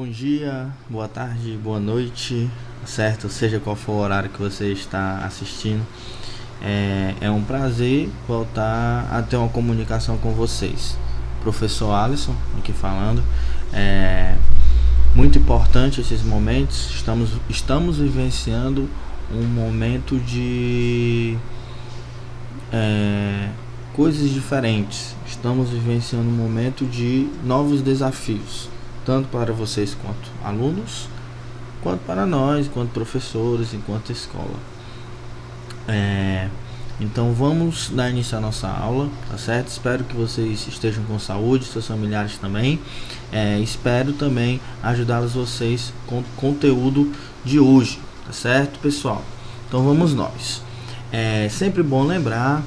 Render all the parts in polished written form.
dia, boa tarde, boa noite, certo? Seja qual for o horário que você está assistindo, é um prazer voltar a ter uma comunicação com vocês. Professor Alisson aqui falando. Muito importante esses momentos. Estamos vivenciando um momento de coisas diferentes. Estamos vivenciando um momento de novos desafios, tanto para vocês quanto alunos, quanto para nós, quanto professores, enquanto escola. Então vamos dar início à nossa aula, tá certo? Espero que vocês estejam com saúde, seus familiares também. Espero também ajudá-los vocês com o conteúdo de hoje, tá certo, pessoal? Então vamos nós. É sempre bom lembrar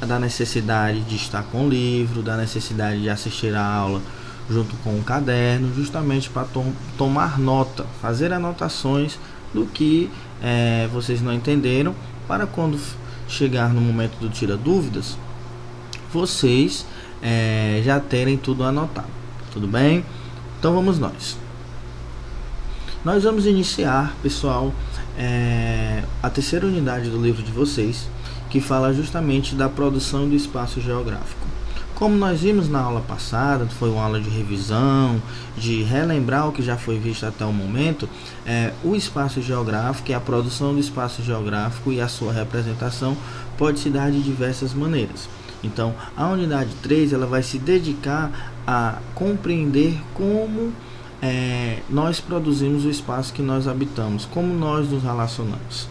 da necessidade de estar com o livro, da necessidade de assistir a aula junto com o caderno, justamente para tomar nota, fazer anotações do que vocês não entenderam, para quando chegar no momento do tira dúvidas, vocês já terem tudo anotado, tudo bem? Então vamos nós. Nós vamos iniciar, pessoal, a terceira unidade do livro de vocês, que fala justamente da produção do espaço geográfico. Como nós vimos na aula passada, foi uma aula de revisão, de relembrar o que já foi visto até o momento, o espaço geográfico e a produção do espaço geográfico e a sua representação pode se dar de diversas maneiras. Então, a unidade 3 ela vai se dedicar a compreender como nós produzimos o espaço que nós habitamos, como nós nos relacionamos.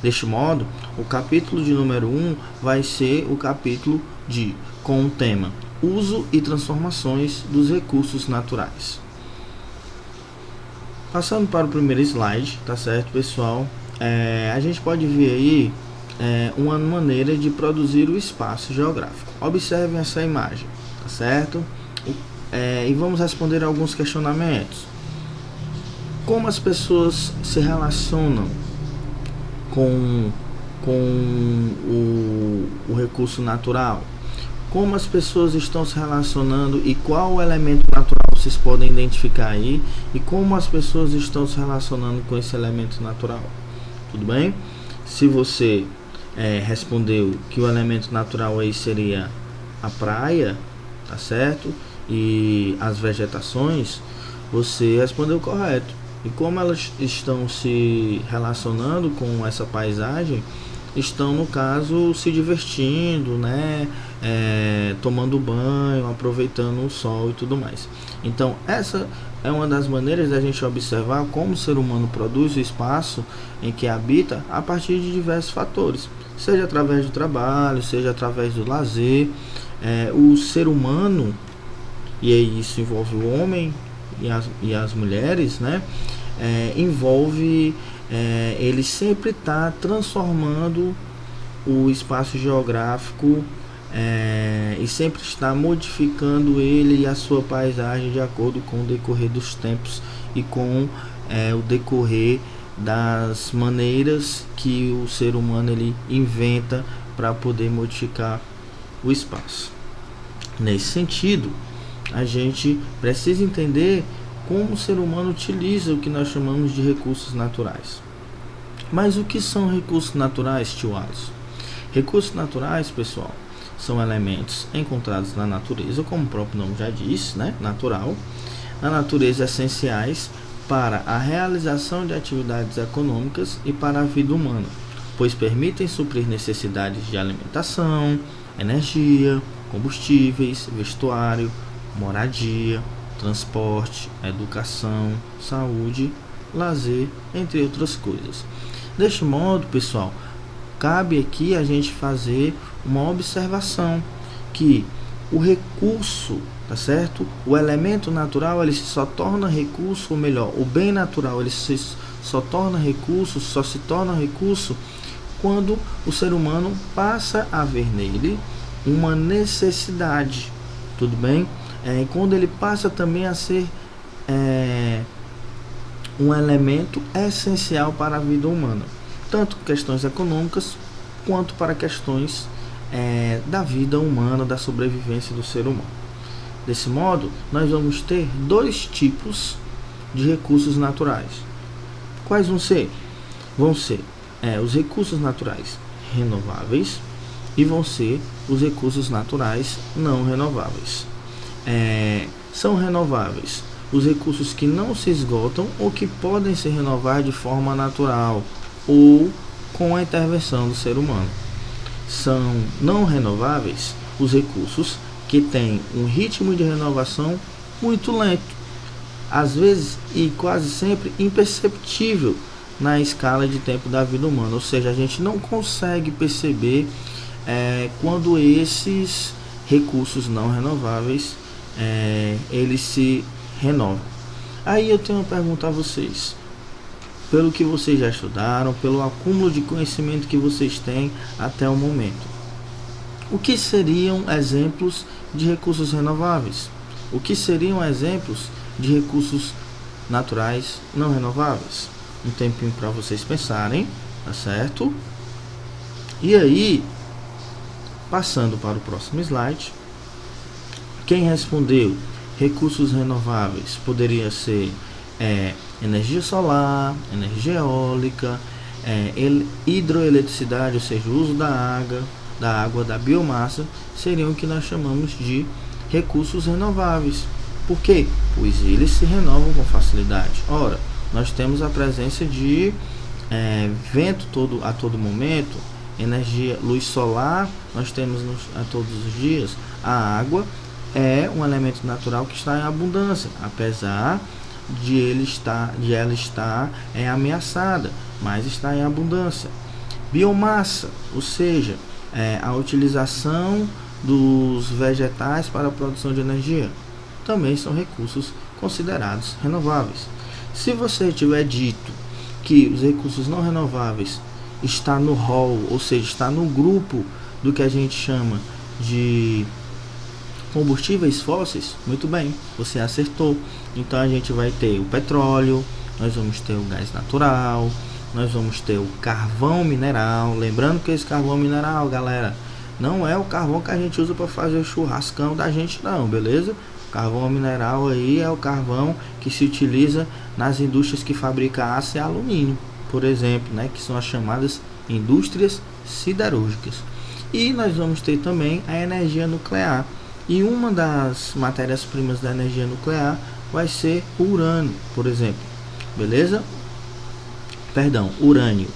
Deste modo, o capítulo de número 1 vai ser o capítulo com o tema Uso e Transformações dos Recursos Naturais. Passando para o primeiro slide, tá certo, pessoal? A gente pode ver aí uma maneira de produzir o espaço geográfico. Observem essa imagem, tá certo? E vamos responder alguns questionamentos. Como as pessoas se relacionam com o recurso natural? Como as pessoas estão se relacionando e qual elemento natural vocês podem identificar aí, e como as pessoas estão se relacionando com esse elemento natural? Tudo bem? Se você respondeu que o elemento natural aí seria a praia, tá certo? E as vegetações, você respondeu correto. E como elas estão se relacionando com essa paisagem? Estão, no caso, se divertindo, né? Tomando banho, aproveitando o sol e tudo mais. Então, essa é uma das maneiras da gente observar como o ser humano produz o espaço em que habita a partir de diversos fatores, seja através do trabalho, seja através do lazer. O ser humano, e aí isso envolve o homem e as mulheres, né? Envolve ele sempre está transformando o espaço geográfico e sempre está modificando ele e a sua paisagem de acordo com o decorrer dos tempos e com o decorrer das maneiras que o ser humano ele inventa para poder modificar o espaço. Nesse sentido, a gente precisa entender como o ser humano utiliza o que nós chamamos de recursos naturais. Mas o que são recursos naturais, tio Alisson? Recursos naturais, pessoal, são elementos encontrados na natureza, como o próprio nome já diz, né? Natural. Na natureza, essenciais para a realização de atividades econômicas e para a vida humana, pois permitem suprir necessidades de alimentação, energia, combustíveis, vestuário, moradia, transporte, educação, saúde, lazer, entre outras coisas. Deste modo, pessoal, cabe aqui a gente fazer uma observação que o recurso, tá certo? O elemento natural, ele só torna recurso, ou melhor, o bem natural, ele só se torna recurso quando o ser humano passa a ver nele uma necessidade, tudo bem? Quando ele passa também a ser um elemento essencial para a vida humana, tanto questões econômicas quanto para questões da vida humana, da sobrevivência do ser humano. Desse modo, nós vamos ter dois tipos de recursos naturais. Quais vão ser? Vão ser os recursos naturais renováveis e vão ser os recursos naturais não renováveis. São renováveis os recursos que não se esgotam ou que podem se renovar de forma natural ou com a intervenção do ser humano. São não renováveis os recursos que têm um ritmo de renovação muito lento, às vezes e quase sempre imperceptível na escala de tempo da vida humana, ou seja, a gente não consegue perceber quando esses recursos não renováveis eles se renovam. Aí eu tenho uma pergunta a vocês, pelo que vocês já estudaram, pelo acúmulo de conhecimento que vocês têm até o momento, o que seriam exemplos de recursos renováveis? O que seriam exemplos de recursos naturais não renováveis? Um tempinho para vocês pensarem, tá certo? E aí, passando para o próximo slide, quem respondeu recursos renováveis poderia ser energia solar, energia eólica, hidroeletricidade, ou seja, o uso da água, da biomassa, seriam o que nós chamamos de recursos renováveis. Por quê? Pois eles se renovam com facilidade. Ora, nós temos a presença de vento a todo momento, energia, luz solar, nós temos a todos os dias. A água é um elemento natural que está em abundância, apesar de ela estar ameaçada, mas está em abundância. Biomassa, ou seja, a utilização dos vegetais para a produção de energia, também são recursos considerados renováveis. Se você tiver dito que os recursos não renováveis está no rol, ou seja, está no grupo do que a gente chama de combustíveis fósseis, muito bem, você acertou. Então a gente vai ter o petróleo, nós vamos ter o gás natural, nós vamos ter o carvão mineral. Lembrando que esse carvão mineral, galera, não é o carvão que a gente usa para fazer o churrascão da gente, não, beleza? Carvão mineral aí é o carvão que se utiliza nas indústrias que fabricam aço e alumínio, por exemplo, né, que são as chamadas indústrias siderúrgicas. E nós vamos ter também a energia nuclear. E uma das matérias-primas da energia nuclear vai ser o urânio, por exemplo. Beleza? Perdão, urânio.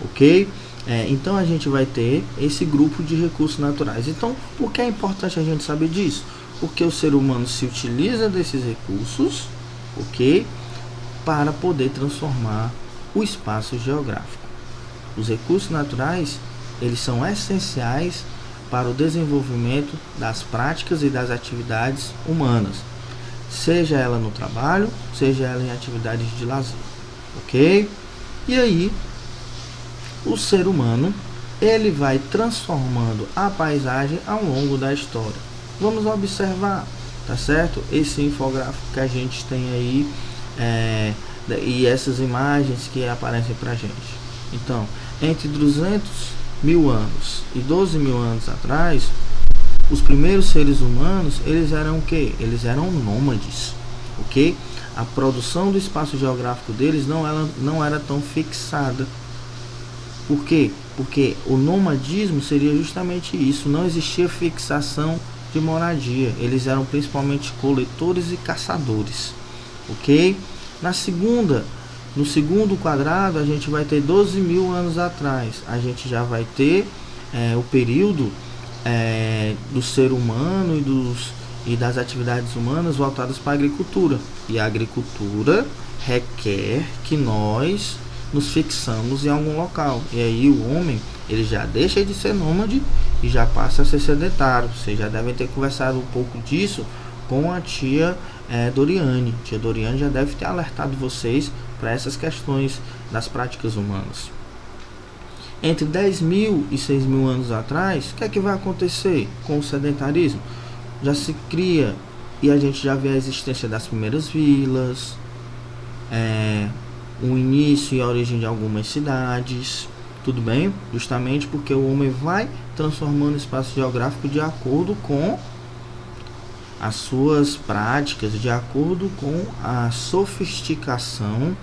Ok? Então a gente vai ter esse grupo de recursos naturais. Então, por que é importante a gente saber disso? Porque o ser humano se utiliza desses recursos, ok? Para poder transformar o espaço geográfico. Os recursos naturais, eles são essenciais para o desenvolvimento das práticas e das atividades humanas, seja ela no trabalho, seja ela em atividades de lazer, ok? E aí, o ser humano, ele vai transformando a paisagem ao longo da história. Vamos observar, tá certo? Esse infográfico que a gente tem aí, e essas imagens que aparecem pra gente. Então, entre 200.000 anos e 12.000 anos atrás, os primeiros seres humanos, eles eram o quê? Eles eram nômades, ok? A produção do espaço geográfico deles não era tão fixada. Por quê? Porque o nomadismo seria justamente isso, não existia fixação de moradia, eles eram principalmente coletores e caçadores, ok? No segundo quadrado, a gente vai ter 12.000 anos atrás. A gente já vai ter o período do ser humano e das atividades humanas voltadas para a agricultura. E a agricultura requer que nós nos fixamos em algum local. E aí o homem, ele já deixa de ser nômade e já passa a ser sedentário. Vocês já devem ter conversado um pouco disso com a tia Doriane. A tia Doriane já deve ter alertado vocês para essas questões das práticas humanas. Entre 10.000 e 6.000 anos atrás, o que vai acontecer com o sedentarismo? Já se cria e a gente já vê a existência das primeiras vilas, o início e a origem de algumas cidades, tudo bem? Justamente porque o homem vai transformando o espaço geográfico de acordo com as suas práticas de acordo com a sofisticação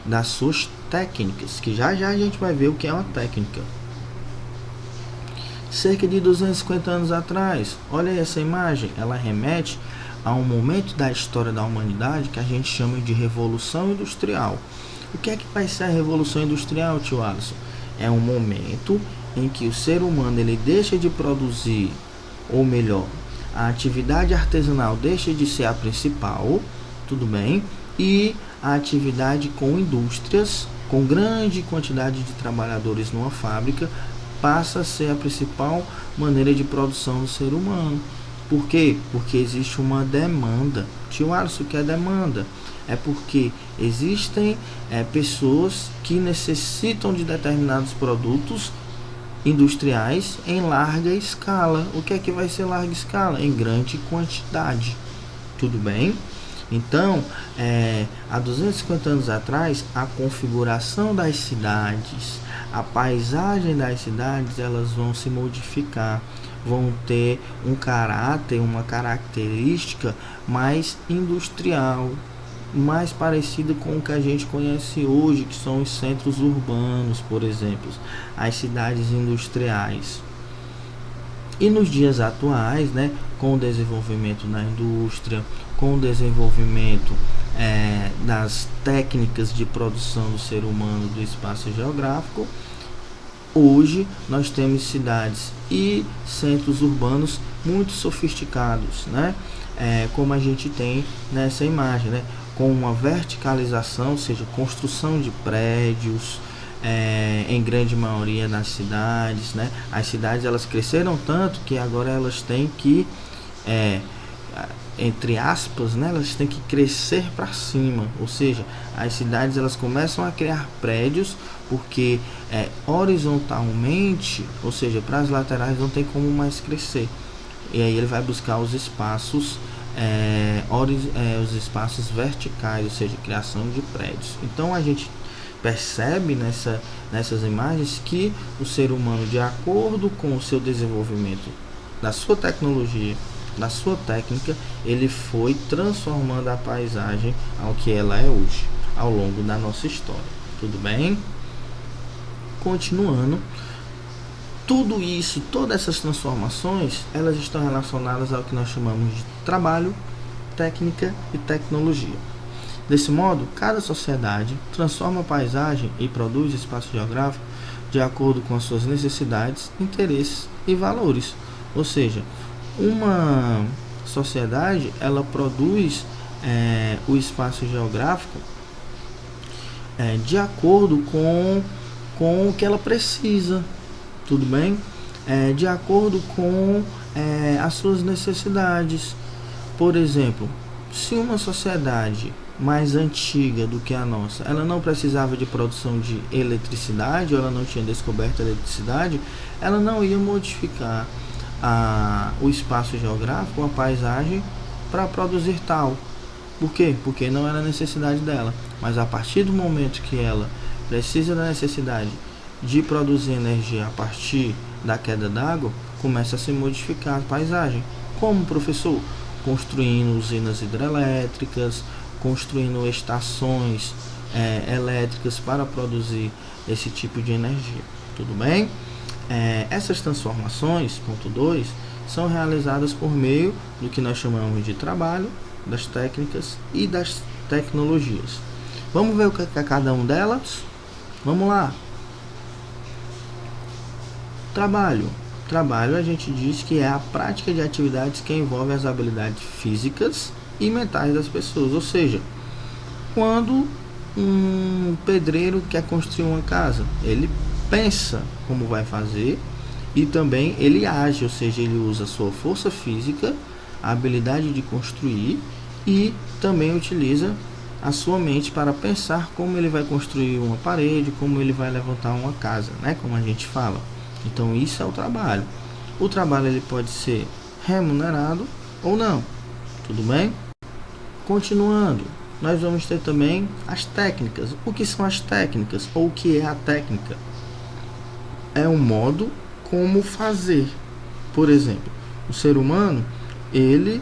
das suas técnicas, que já a gente vai ver o que é uma técnica. Cerca de 250 anos atrás, olha essa imagem, ela remete a um momento da história da humanidade que a gente chama de Revolução Industrial. O que é que vai ser a Revolução Industrial, tio Alisson? É um momento em que o ser humano ele deixa de produzir, ou melhor, a atividade artesanal deixa de ser a principal, tudo bem, e a atividade com indústrias, com grande quantidade de trabalhadores numa fábrica, passa a ser a principal maneira de produção do ser humano. Por quê? Porque existe uma demanda. Tio Alisson, o que é demanda? É porque existem pessoas que necessitam de determinados produtos industriais em larga escala. O que é que vai ser larga escala? Em grande quantidade. Tudo bem? Então, há 250 anos atrás, a configuração das cidades, a paisagem das cidades, elas vão se modificar, vão ter um caráter, uma característica mais industrial, mais parecida com o que a gente conhece hoje, que são os centros urbanos, por exemplo, as cidades industriais. E nos dias atuais, né, com o desenvolvimento na indústria, com o desenvolvimento das técnicas de produção do ser humano do espaço geográfico, hoje nós temos cidades e centros urbanos muito sofisticados, né? Como a gente tem nessa imagem, né? Com uma verticalização, ou seja, construção de prédios, em grande maioria nas cidades, né? As cidades elas cresceram tanto que agora elas têm que, entre aspas, né? Elas têm que crescer para cima, ou seja, as cidades elas começam a criar prédios porque horizontalmente, ou seja, para as laterais não tem como mais crescer, e aí ele vai buscar os espaços os espaços verticais, ou seja, criação de prédios. Então a gente percebe nessas imagens que o ser humano, de acordo com o seu desenvolvimento da sua tecnologia, da sua técnica, ele foi transformando a paisagem ao que ela é hoje, ao longo da nossa história. Tudo bem? Continuando, tudo isso, todas essas transformações, elas estão relacionadas ao que nós chamamos de trabalho, técnica e tecnologia. Desse modo, cada sociedade transforma a paisagem e produz espaço geográfico de acordo com as suas necessidades, interesses e valores. Ou seja, uma sociedade ela produz o espaço geográfico de acordo com o que ela precisa, tudo bem? De acordo com as suas necessidades. Por exemplo, se uma sociedade mais antiga do que a nossa, ela não precisava de produção de eletricidade, ou ela não tinha descoberto a eletricidade, ela não ia modificar o espaço geográfico, a paisagem, para produzir tal. Por quê? Porque não era necessidade dela. Mas a partir do momento que ela precisa da necessidade de produzir energia a partir da queda d'água, começa a se modificar a paisagem. Como, professor? Construindo usinas hidrelétricas, construindo estações elétricas para produzir esse tipo de energia. Tudo bem? Essas transformações, ponto 2, são realizadas por meio do que nós chamamos de trabalho, das técnicas e das tecnologias. Vamos ver o que é cada um delas? Vamos lá. Trabalho a gente diz que é a prática de atividades que envolvem as habilidades físicas e mentais das pessoas. Ou seja, quando um pedreiro quer construir uma casa, ele pensa como vai fazer e também ele age, ou seja, ele usa a sua força física, a habilidade de construir, e também utiliza a sua mente para pensar como ele vai construir uma parede, como ele vai levantar uma casa, né? Como a gente fala. Então isso é o trabalho. O trabalho ele pode ser remunerado ou não. Tudo bem? Continuando, nós vamos ter também as técnicas. O que são as técnicas? Ou o que é a técnica? É um modo como fazer. Por exemplo, o ser humano ele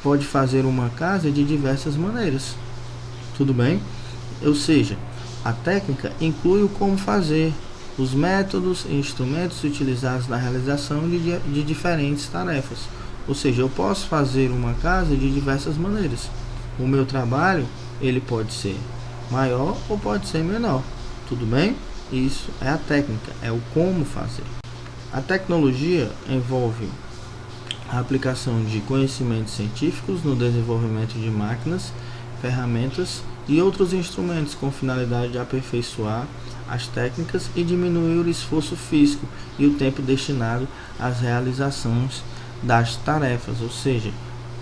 pode fazer uma casa de diversas maneiras, tudo bem? Ou seja, a técnica inclui o como fazer, os métodos e instrumentos utilizados na realização de diferentes tarefas. Ou seja, eu posso fazer uma casa de diversas maneiras. O meu trabalho, ele pode ser maior ou pode ser menor, tudo bem? Isso é a técnica, é o como fazer. A tecnologia envolve a aplicação de conhecimentos científicos no desenvolvimento de máquinas, ferramentas e outros instrumentos com finalidade de aperfeiçoar as técnicas e diminuir o esforço físico e o tempo destinado às realizações das tarefas. Ou seja,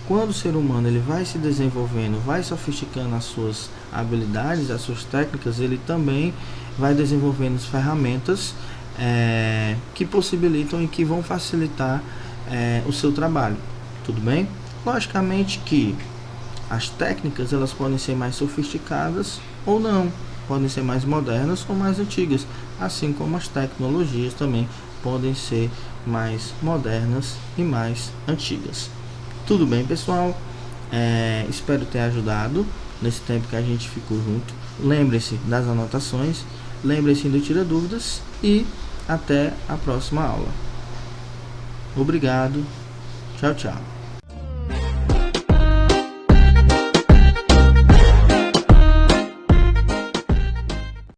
quando o ser humano ele vai se desenvolvendo, vai sofisticando as suas habilidades, as suas técnicas, ele também vai desenvolvendo as ferramentas que possibilitam e que vão facilitar o seu trabalho, tudo bem? Logicamente que as técnicas elas podem ser mais sofisticadas ou não, podem ser mais modernas ou mais antigas, assim como as tecnologias também podem ser mais modernas e mais antigas. Tudo bem, pessoal? Espero ter ajudado nesse tempo que a gente ficou junto. Lembre-se das anotações, lembre-se do Tira Dúvidas e até a próxima aula. Obrigado. Tchau, tchau.